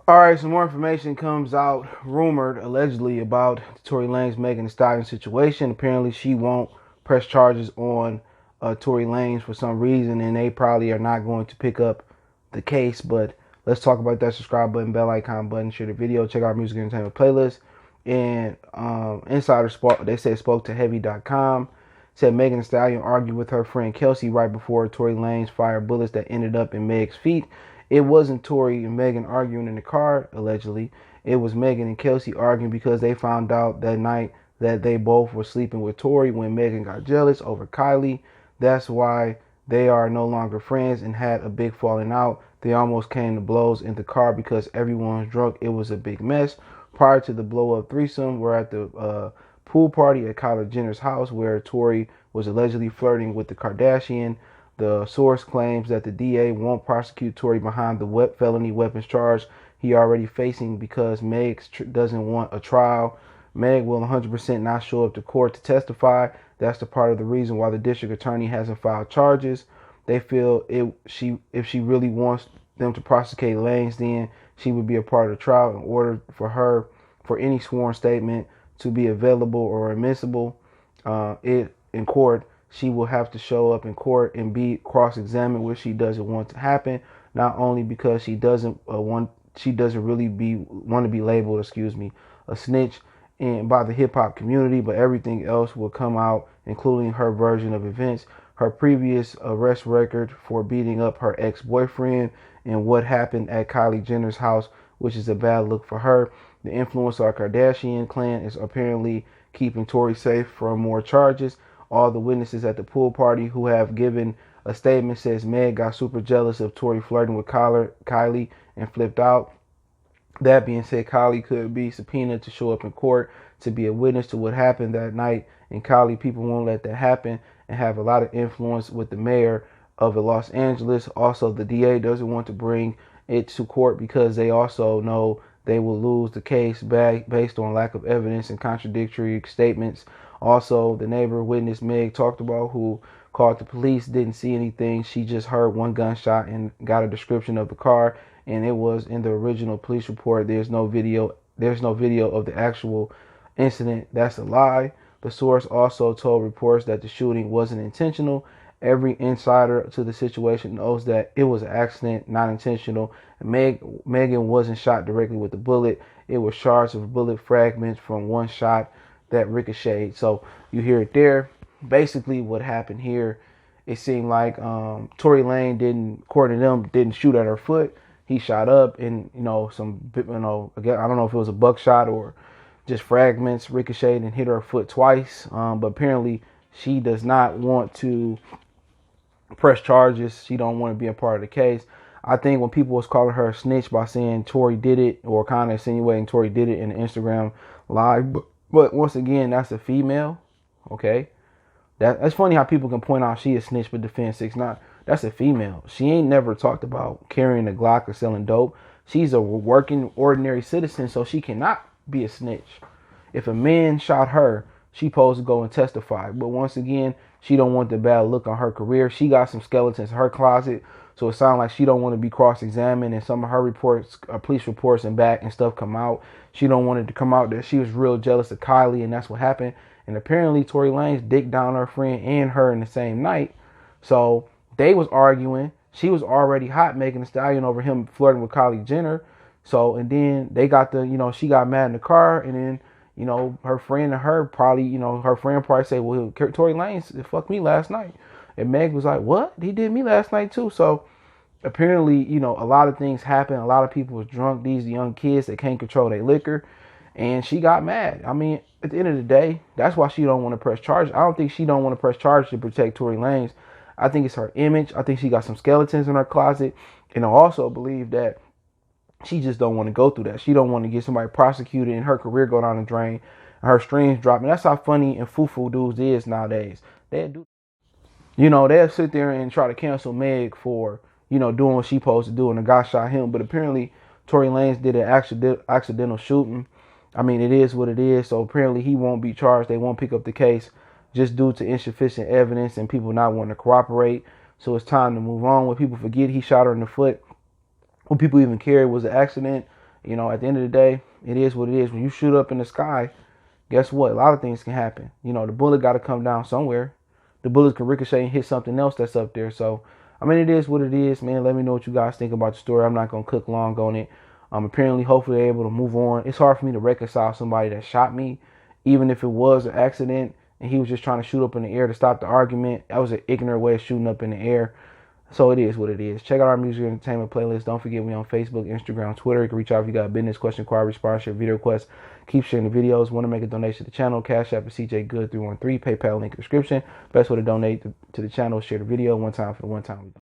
All right, some more information comes out, rumored, allegedly, about the Tory Lanez, Megan Thee Stallion situation. Apparently, she won't press charges on Tory Lanez for some reason, and they probably are not going to pick up the case. But let's talk about that. Subscribe button, bell icon button, share the video, check out our music and entertainment playlist. And Insider they said spoke to Heavy.com. Said Megan Thee Stallion argued with her friend Kelsey right before Tory Lanez fired bullets that ended up in Meg's feet. It wasn't Tory and Megan arguing in the car, allegedly. It was Megan and Kelsey arguing because they found out that night that they both were sleeping with Tory when Megan got jealous over Kylie. That's why they are no longer friends and had a big falling out. They almost came to blows in the car because everyone was drunk. It was a big mess. Prior to the blow up threesome, we're at the pool party at Kylie Jenner's house where Tory was allegedly flirting with the Kardashian. The source claims that the DA won't prosecute Tory behind the felony weapons charge he already facing because Meg doesn't want a trial. Meg will 100% not show up to court to testify. That's the part of the reason why the district attorney hasn't filed charges. They feel if she really wants them to prosecute Lanez, then she would be a part of the trial in order for any sworn statement to be available or admissible in court. She will have to show up in court and be cross-examined, which she doesn't want to happen. Not only because she doesn't want to be labeled, a snitch and by the hip hop community, but everything else will come out, including her version of events, her previous arrest record for beating up her ex-boyfriend, and what happened at Kylie Jenner's house, which is a bad look for her. The influencer Kardashian clan is apparently keeping Tory safe from more charges. All the witnesses at the pool party who have given a statement says Meg got super jealous of Tory flirting with Kylie and flipped out. That being said, Kylie could be subpoenaed to show up in court to be a witness to what happened that night. And Kylie people won't let that happen and have a lot of influence with the mayor of Los Angeles. Also, the DA doesn't want to bring it to court because they also know they will lose the case based on lack of evidence and contradictory statements. Also, the neighbor witness Meg talked about who called the police didn't see anything. She just heard one gunshot and got a description of the car, and it was in the original police report. There's no video of the actual incident. That's a lie. The source also told reports that the shooting wasn't intentional. Every insider to the situation knows that it was an accident, not intentional. Megan wasn't shot directly with the bullet. It was shards of bullet fragments from one shot that ricocheted. So you hear it there. Basically, what happened here, it seemed like Tory Lanez according to them, didn't shoot at her foot. He shot up, and again, I don't know if it was a buckshot or just fragments ricocheted and hit her foot twice. But apparently, she does not want to press charges. She don't want to be a part of the case. I think when people was calling her a snitch by saying Tory did it, or kind of insinuating Tory did it in the Instagram live, but once again, that's a female. Okay, that's funny how people can point out she a snitch but defend 6ix9ine. That's a female. She ain't never talked about carrying a Glock or selling dope. She's a working ordinary citizen, so she cannot be a snitch. If a man shot her, she supposed to go and testify. But once again, she don't want the bad look on her career. She got some skeletons in her closet, so it sounds like she don't want to be cross-examined. And some of her reports, police reports and back and stuff come out. She don't want it to come out that she was real jealous of Kylie, and that's what happened. And apparently, Tory Lanez dicked down her friend and her in the same night. So they was arguing. She was already hot, Megan Thee Stallion, over him flirting with Kylie Jenner. So, and then they got she got mad in the car, and then her friend and her probably, her friend probably say, well, Tory Lanez fucked me last night. And Meg was like, what? He did me last night too. So apparently, a lot of things happen. A lot of people was drunk. These young kids that can't control their liquor. And she got mad. I mean, at the end of the day, that's why she don't want to press charges. I don't think she don't want to press charges to protect Tory Lanez. I think it's her image. I think she got some skeletons in her closet. And I also believe that she just don't want to go through that. She don't want to get somebody prosecuted and her career go down the drain, and her streams drop. And that's how funny and foo-foo dudes is nowadays. They'll sit there and try to cancel Meg for, doing what she supposed to do, and the guy shot him. But apparently, Tory Lanez did an accidental shooting. I mean, it is what it is. So apparently, he won't be charged. They won't pick up the case just due to insufficient evidence and people not wanting to cooperate. So it's time to move on. When people forget he shot her in the foot, what people even care, it was an accident. You know, at the end of the day, it is what it is. When you shoot up in the sky, guess what? A lot of things can happen. You know, the bullet got to come down somewhere. The bullet can ricochet and hit something else that's up there. So, I mean, it is what it is, man. Let me know what you guys think about the story. I'm not going to cook long on it. Apparently, hopefully, they're able to move on. It's hard for me to reconcile somebody that shot me, even if it was an accident and he was just trying to shoot up in the air to stop the argument. That was an ignorant way of shooting up in the air. So it is what it is. Check out our music and entertainment playlist. Don't forget we on Facebook, Instagram, Twitter. You can reach out if you got a business question, inquiry, sponsorship, video request. Keep sharing the videos. Want to make a donation to the channel? Cash App is CJ Good 313. PayPal link in the description. Best way to donate to the channel is share the video one time for the one time.